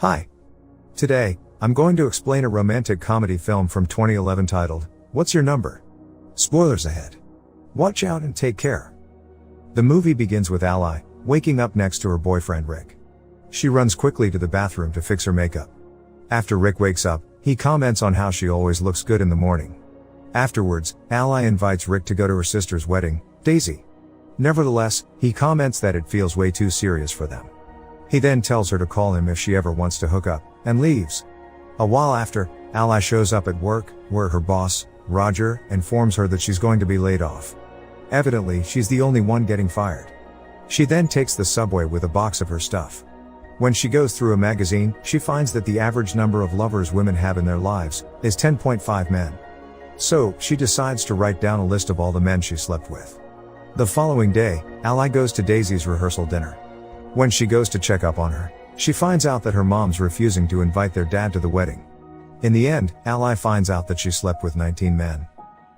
Hi. Today, I'm going to explain a romantic comedy film from 2011 titled, What's Your Number? Spoilers ahead. Watch out and take care. The movie begins with Ally waking up next to her boyfriend Rick. She runs quickly to the bathroom to fix her makeup. After Rick wakes up, he comments on how she always looks good in the morning. Afterwards, Ally invites Rick to go to her sister's wedding, Daisy. Nevertheless, he comments that it feels way too serious for them. He then tells her to call him if she ever wants to hook up, and leaves. A while after, Ally shows up at work, where her boss, Roger, informs her that she's going to be laid off. Evidently, she's the only one getting fired. She then takes the subway with a box of her stuff. When she goes through a magazine, she finds that the average number of lovers women have in their lives is 10.5 men. So, she decides to write down a list of all the men she slept with. The following day, Ally goes to Daisy's rehearsal dinner. When she goes to check up on her, she finds out that her mom's refusing to invite their dad to the wedding. In the end, Ally finds out that she slept with 19 men.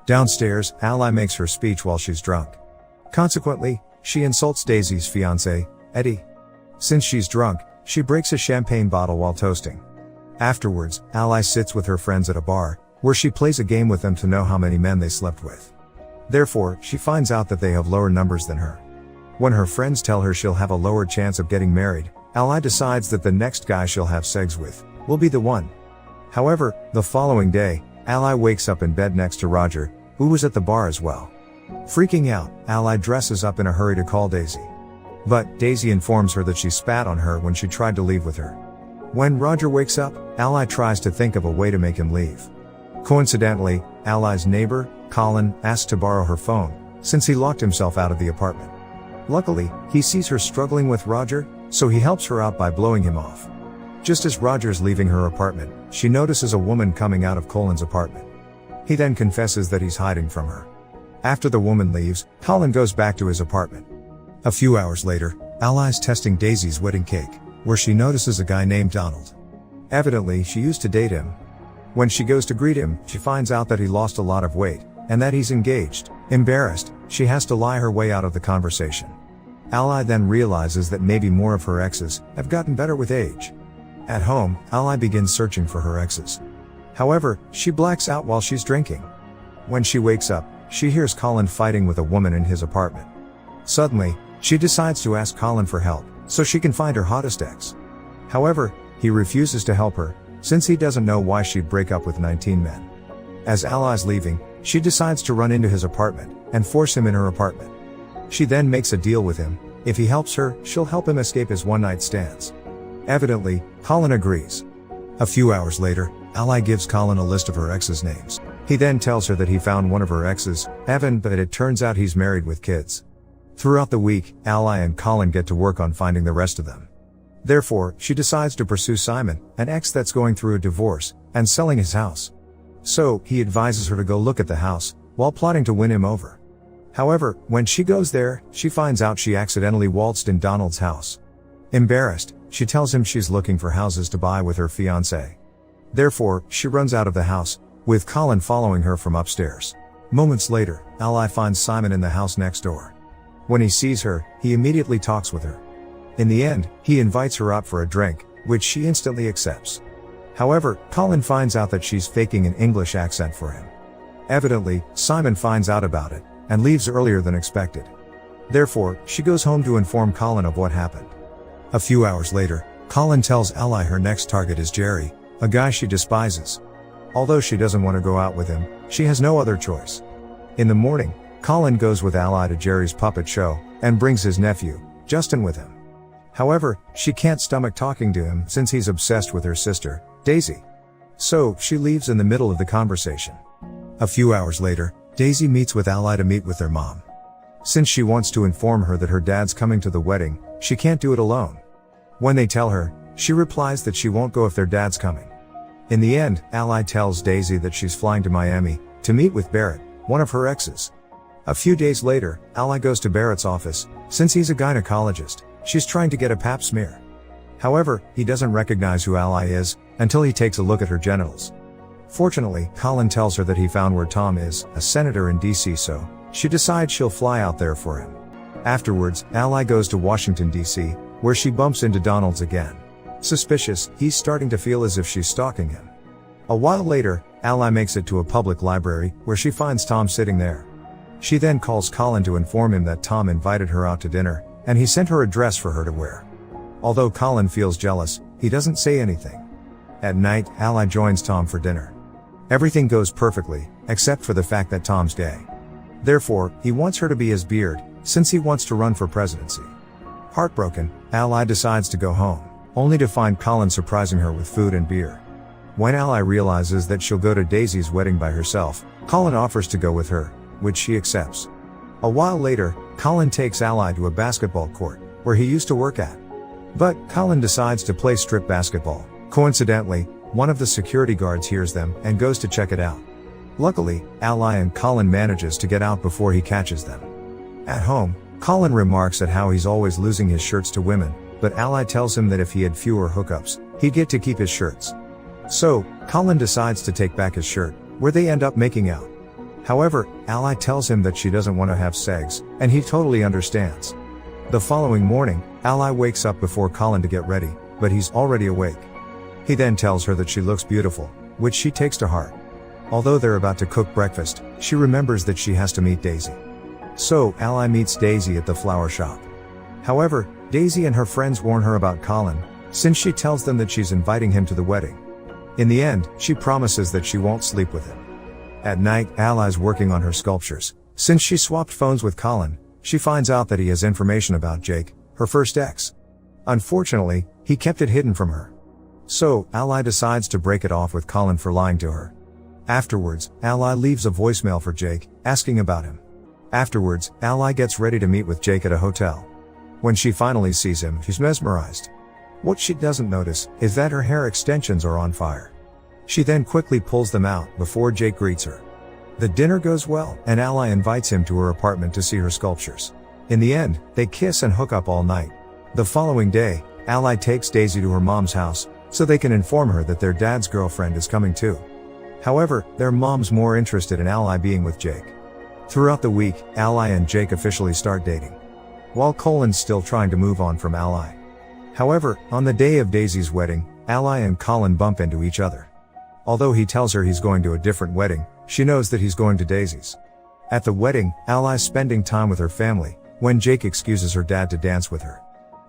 Downstairs, Ally makes her speech while she's drunk. Consequently, she insults Daisy's fiancé, Eddie. Since she's drunk, she breaks a champagne bottle while toasting. Afterwards, Ally sits with her friends at a bar, where she plays a game with them to know how many men they slept with. Therefore, she finds out that they have lower numbers than her. When her friends tell her she'll have a lower chance of getting married, Ally decides that the next guy she'll have sex with will be the one. However, the following day, Ally wakes up in bed next to Roger, who was at the bar as well. Freaking out, Ally dresses up in a hurry to call Daisy. But Daisy informs her that she spat on her when she tried to leave with her. When Roger wakes up, Ally tries to think of a way to make him leave. Coincidentally, Ally's neighbor, Colin, asks to borrow her phone, since he locked himself out of the apartment. Luckily, he sees her struggling with Roger, so he helps her out by blowing him off. Just as Roger's leaving her apartment, she notices a woman coming out of Colin's apartment. He then confesses that he's hiding from her. After the woman leaves, Colin goes back to his apartment. A few hours later, Ally's testing Daisy's wedding cake, where she notices a guy named Donald. Evidently, she used to date him. When she goes to greet him, she finds out that he lost a lot of weight, and that he's engaged. Embarrassed, she has to lie her way out of the conversation. Ally then realizes that maybe more of her exes have gotten better with age. At home, Ally begins searching for her exes. However, she blacks out while she's drinking. When she wakes up, she hears Colin fighting with a woman in his apartment. Suddenly, she decides to ask Colin for help, so she can find her hottest ex. However, he refuses to help her, since he doesn't know why she'd break up with 19 men. As Ally's leaving, she decides to run into his apartment, and force him in her apartment. She then makes a deal with him. If he helps her, she'll help him escape his one-night stands. Evidently, Colin agrees. A few hours later, Ally gives Colin a list of her exes' names. He then tells her that he found one of her exes, Evan, but it turns out he's married with kids. Throughout the week, Ally and Colin get to work on finding the rest of them. Therefore, she decides to pursue Simon, an ex that's going through a divorce, and selling his house. So, he advises her to go look at the house, while plotting to win him over. However, when she goes there, she finds out she accidentally waltzed in Donald's house. Embarrassed, she tells him she's looking for houses to buy with her fiancé. Therefore, she runs out of the house, with Colin following her from upstairs. Moments later, Ally finds Simon in the house next door. When he sees her, he immediately talks with her. In the end, he invites her out for a drink, which she instantly accepts. However, Colin finds out that she's faking an English accent for him. Evidently, Simon finds out about it, and leaves earlier than expected. Therefore, she goes home to inform Colin of what happened. A few hours later, Colin tells Ally her next target is Jerry, a guy she despises. Although she doesn't want to go out with him, she has no other choice. In the morning, Colin goes with Ally to Jerry's puppet show, and brings his nephew, Justin, with him. However, she can't stomach talking to him since he's obsessed with her sister, Daisy. So, she leaves in the middle of the conversation. A few hours later, Daisy meets with Ally to meet with their mom. Since she wants to inform her that her dad's coming to the wedding, she can't do it alone. When they tell her, she replies that she won't go if their dad's coming. In the end, Ally tells Daisy that she's flying to Miami to meet with Barrett, one of her exes. A few days later, Ally goes to Barrett's office. Since he's a gynecologist, she's trying to get a pap smear. However, he doesn't recognize who Ally is until he takes a look at her genitals. Fortunately, Colin tells her that he found where Tom is, a senator in DC, so she decides she'll fly out there for him. Afterwards, Ally goes to Washington, D.C., where she bumps into Donald's again. Suspicious, he's starting to feel as if she's stalking him. A while later, Ally makes it to a public library, where she finds Tom sitting there. She then calls Colin to inform him that Tom invited her out to dinner, and he sent her a dress for her to wear. Although Colin feels jealous, he doesn't say anything. At night, Ally joins Tom for dinner. Everything goes perfectly, except for the fact that Tom's gay. Therefore, he wants her to be his beard, since he wants to run for presidency. Heartbroken, Ally decides to go home, only to find Colin surprising her with food and beer. When Ally realizes that she'll go to Daisy's wedding by herself, Colin offers to go with her, which she accepts. A while later, Colin takes Ally to a basketball court, where he used to work at. But, Colin decides to play strip basketball. Coincidentally, one of the security guards hears them and goes to check it out. Luckily, Ally and Colin manages to get out before he catches them. At home, Colin remarks at how he's always losing his shirts to women, but Ally tells him that if he had fewer hookups, he'd get to keep his shirts. So, Colin decides to take back his shirt, where they end up making out. However, Ally tells him that she doesn't want to have sex, and he totally understands. The following morning, Ally wakes up before Colin to get ready, but he's already awake. He then tells her that she looks beautiful, which she takes to heart. Although they're about to cook breakfast, she remembers that she has to meet Daisy. So, Ally meets Daisy at the flower shop. However, Daisy and her friends warn her about Colin, since she tells them that she's inviting him to the wedding. In the end, she promises that she won't sleep with him. At night, Ally's working on her sculptures. Since she swapped phones with Colin, she finds out that he has information about Jake, her first ex. Unfortunately, he kept it hidden from her. So, Ally decides to break it off with Colin for lying to her. Afterwards, Ally leaves a voicemail for Jake, asking about him. Afterwards, Ally gets ready to meet with Jake at a hotel. When she finally sees him, she's mesmerized. What she doesn't notice is that her hair extensions are on fire. She then quickly pulls them out before Jake greets her. The dinner goes well, and Ally invites him to her apartment to see her sculptures. In the end, they kiss and hook up all night. The following day, Ally takes Daisy to her mom's house, so they can inform her that their dad's girlfriend is coming too. However, their mom's more interested in Ally being with Jake. Throughout the week, Ally and Jake officially start dating, while Colin's still trying to move on from Ally. However, on the day of Daisy's wedding, Ally and Colin bump into each other. Although he tells her he's going to a different wedding, she knows that he's going to Daisy's. At the wedding, Ally's spending time with her family, when Jake excuses her dad to dance with her.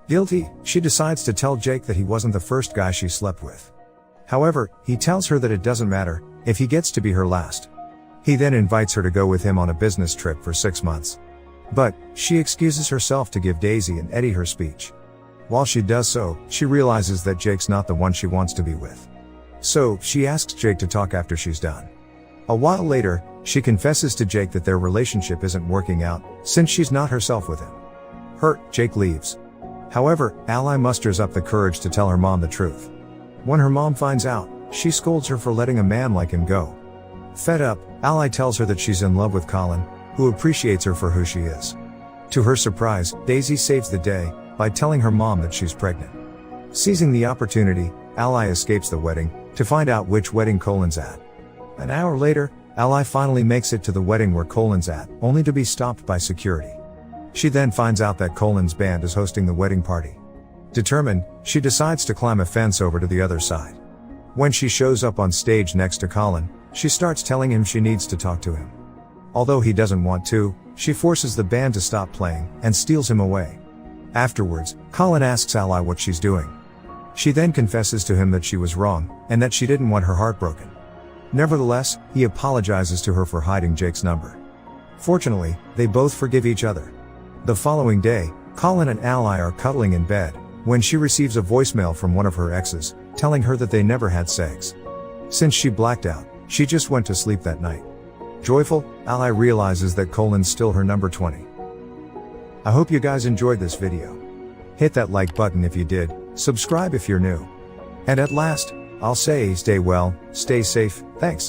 Guilty, she decides to tell Jake that he wasn't the first guy she slept with. However, he tells her that it doesn't matter, if he gets to be her last. He then invites her to go with him on a business trip for 6 months. But, she excuses herself to give Daisy and Eddie her speech. While she does so, she realizes that Jake's not the one she wants to be with. So, she asks Jake to talk after she's done. A while later, she confesses to Jake that their relationship isn't working out, since she's not herself with him. Hurt, Jake leaves. However, Ally musters up the courage to tell her mom the truth. When her mom finds out, she scolds her for letting a man like him go. Fed up, Ally tells her that she's in love with Colin, who appreciates her for who she is. To her surprise, Daisy saves the day by telling her mom that she's pregnant. Seizing the opportunity, Ally escapes the wedding to find out which wedding Colin's at. An hour later, Ally finally makes it to the wedding where Colin's at, only to be stopped by security. She then finds out that Colin's band is hosting the wedding party. Determined, she decides to climb a fence over to the other side. When she shows up on stage next to Colin, she starts telling him she needs to talk to him. Although he doesn't want to, she forces the band to stop playing and steals him away. Afterwards, Colin asks Ally what she's doing. She then confesses to him that she was wrong, and that she didn't want her heart broken. Nevertheless, he apologizes to her for hiding Jake's number. Fortunately, they both forgive each other. The following day, Colin and Ally are cuddling in bed, when she receives a voicemail from one of her exes, telling her that they never had sex. Since she blacked out, she just went to sleep that night. Joyful, Ally realizes that Colin's still her number 20. I hope you guys enjoyed this video. Hit that like button if you did, subscribe if you're new. And at last, I'll say stay well, stay safe, thanks.